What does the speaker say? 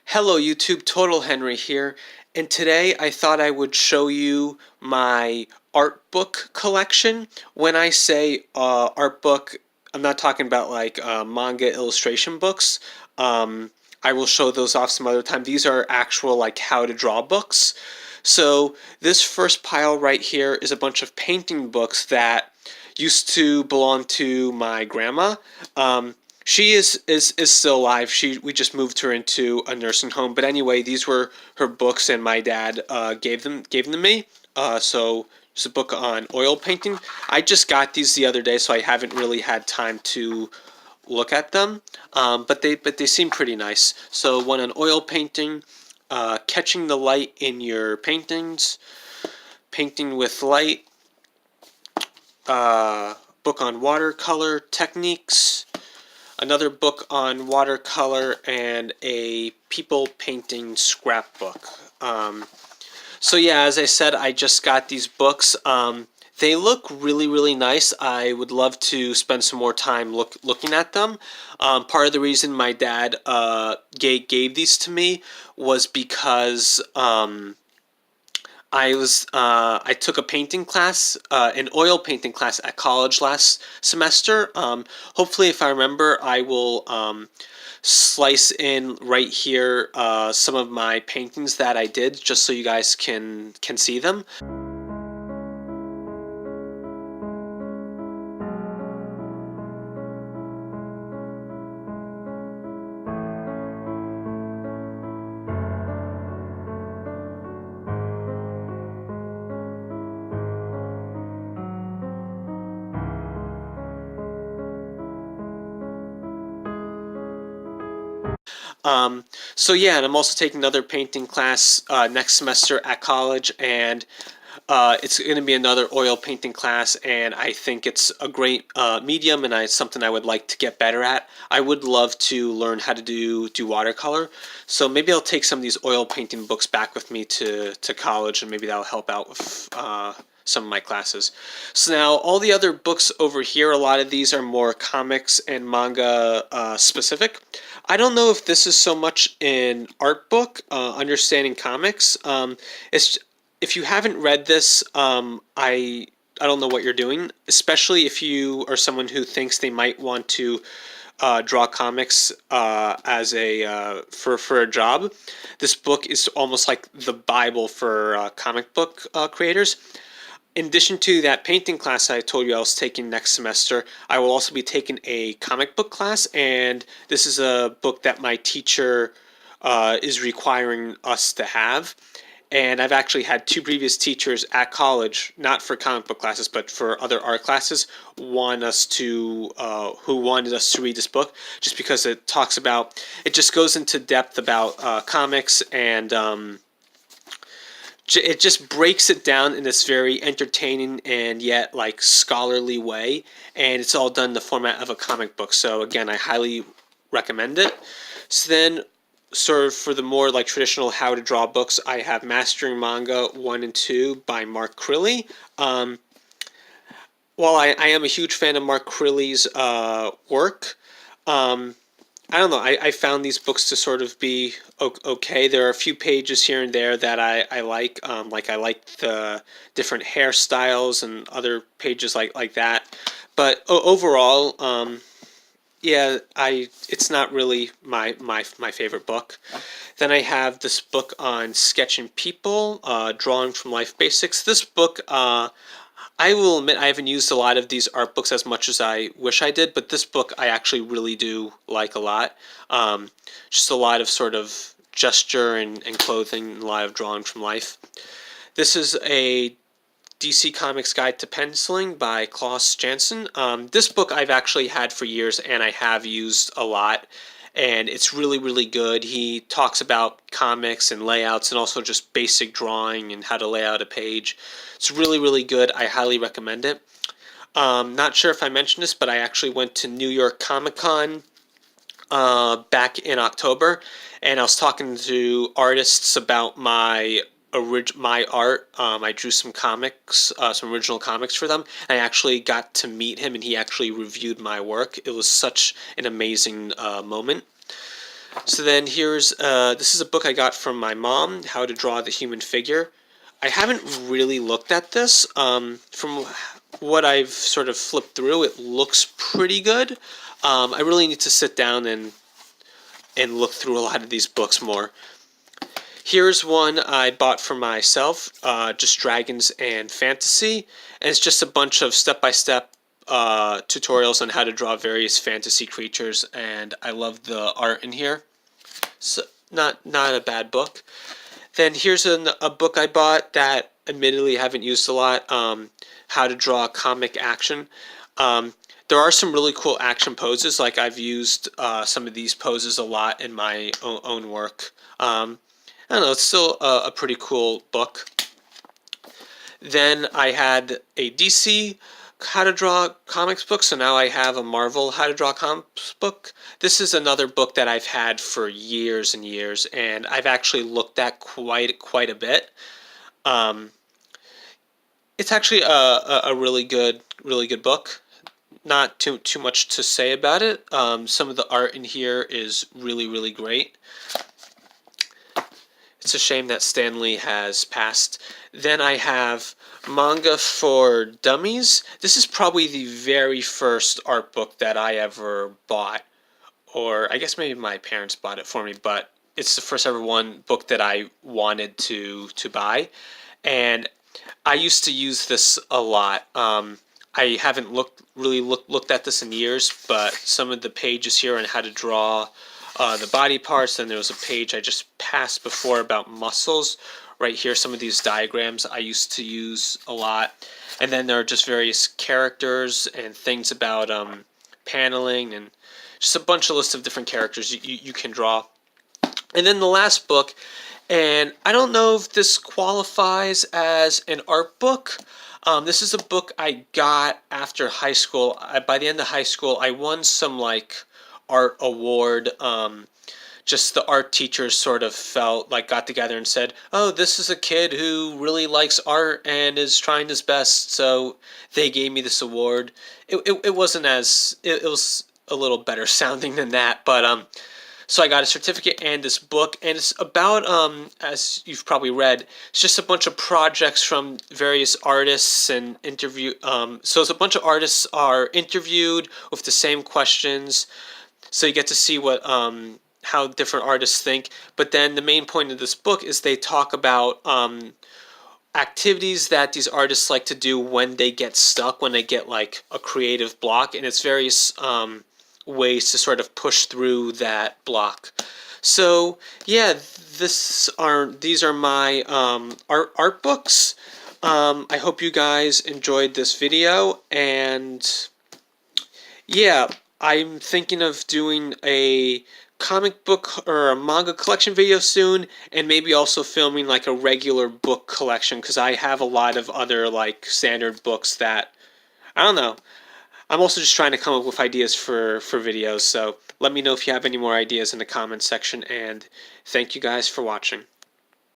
Hello YouTube, Totalhenry here, and today I thought I would show you my art book collection. When I say art book, I'm not talking about like manga illustration books. Um, I will show those off some other time. These are actual like how to draw books. So this first pile right here is a bunch of painting books that used to belong to my grandma. She is still alive. We just moved her into a nursing home. But anyway, these were her books, and my dad gave them to me. So it's a book on oil painting. I just got these the other day, so I haven't really had time to look at them. But they seem pretty nice. So one on oil painting, catching the light in your paintings, painting with light, book on watercolor techniques, another book on watercolor, and a people painting scrapbook. So yeah, as I said, I just got these books. They look really, really nice. I would love to spend some more time looking at them. Part of the reason my dad gave these to me was because I took a painting class, an oil painting class at college last semester. Hopefully, if I remember, I will slice in right here some of my paintings that I did, just so you guys can see them. So yeah, and I'm also taking another painting class next semester at college, and it's going to be another oil painting class, and I think it's a great medium, and it's something I would like to get better at. I would love to learn how to do watercolor, so maybe I'll take some of these oil painting books back with me to college, and maybe that'll help out with some of my classes. So now all the other books over here, a lot of these are more comics and manga specific. I don't know if this is so much an art book, understanding comics. It's if you haven't read this, I don't know what you're doing, especially if you are someone who thinks they might want to draw comics as a for a job. This book is almost like the Bible for comic book creators. In addition to that painting class I told you I was taking next semester, I will also be taking a comic book class, and this is a book that my teacher is requiring us to have. And I've actually had two previous teachers at college, not for comic book classes, but for other art classes, who wanted us to read this book, just because it just goes into depth about comics, and it just breaks it down in this very entertaining and yet like scholarly way, and it's all done in the format of a comic book. So again, I highly recommend it. So then, sort of for the more like traditional how to draw books, I have Mastering Manga 1 and 2 by Mark Crilly. While I am a huge fan of Mark Crilly's work, um, I don't know. I found these books to sort of be okay. There are a few pages here and there that I like. Like I like the different hairstyles and other pages like that. But overall, yeah, it's not really my favorite book. Then I have this book on sketching people, drawing from life basics. This book, I will admit I haven't used a lot of these art books as much as I wish I did, but this book I actually really do like a lot. Just a lot of sort of gesture and clothing, a lot of drawing from life. This is a DC Comics Guide to Penciling by Klaus Janson. This book I've actually had for years, and I have used a lot, and it's really, really good. He talks about comics and layouts, and also just basic drawing and how to lay out a page. It's really, really good. I highly recommend it. Not sure if I mentioned this, but I actually went to New York Comic Con back in October, and I was talking to artists about my art. I drew some comics, some original comics for them. And I actually got to meet him, and he actually reviewed my work. It was such an amazing moment. So then here's, this is a book I got from my mom, How to Draw the Human Figure. I haven't really looked at this. From what I've sort of flipped through, it looks pretty good. I really need to sit down and look through a lot of these books more. Here's one I bought for myself, just Dragons and Fantasy, and it's just a bunch of step-by-step tutorials on how to draw various fantasy creatures, and I love the art in here. So not a bad book. Then here's a book I bought that admittedly I haven't used a lot, How to Draw Comic Action. There are some really cool action poses, like I've used some of these poses a lot in my own work. I don't know, it's still a pretty cool book. Then I had a DC How to Draw Comics book, so now I have a Marvel How to Draw Comics book. This is another book that I've had for years and years, and I've actually looked at quite a bit. Um, it's actually a really good book. Not too much to say about it. Some of the art in here is really great. It's a shame that Stan Lee has passed. Then I have Manga for Dummies. This is probably the very first art book that I ever bought. Or I guess maybe my parents bought it for me, but it's the first ever one book that I wanted to buy. And I used to use this a lot. I haven't really looked at this in years, but some of the pages here on how to draw the body parts. Then there was a page I just passed before about muscles. Right here, some of these diagrams I used to use a lot. And then there are just various characters and things about paneling and just a bunch of lists of different characters you can draw. And then the last book, and I don't know if this qualifies as an art book. This is a book I got after high school. By the end of high school, I won some like art award. Just the art teachers sort of felt like got together and said, "Oh, this is a kid who really likes art and is trying his best." So they gave me this award. It wasn't as it was a little better sounding than that, but so I got a certificate and this book, and it's about, as you've probably read, it's just a bunch of projects from various artists and interview. So it's a bunch of artists are interviewed with the same questions, so you get to see what how different artists think. But then the main point of this book is they talk about activities that these artists like to do when they get stuck, when they get like a creative block, and it's various ways to sort of push through that block. So yeah, these are my art books. I hope you guys enjoyed this video, and yeah, I'm thinking of doing a comic book or a manga collection video soon, and maybe also filming like a regular book collection, because I have a lot of other like standard books that I don't know. I'm also just trying to come up with ideas for videos, so let me know if you have any more ideas in the comments section, and thank you guys for watching.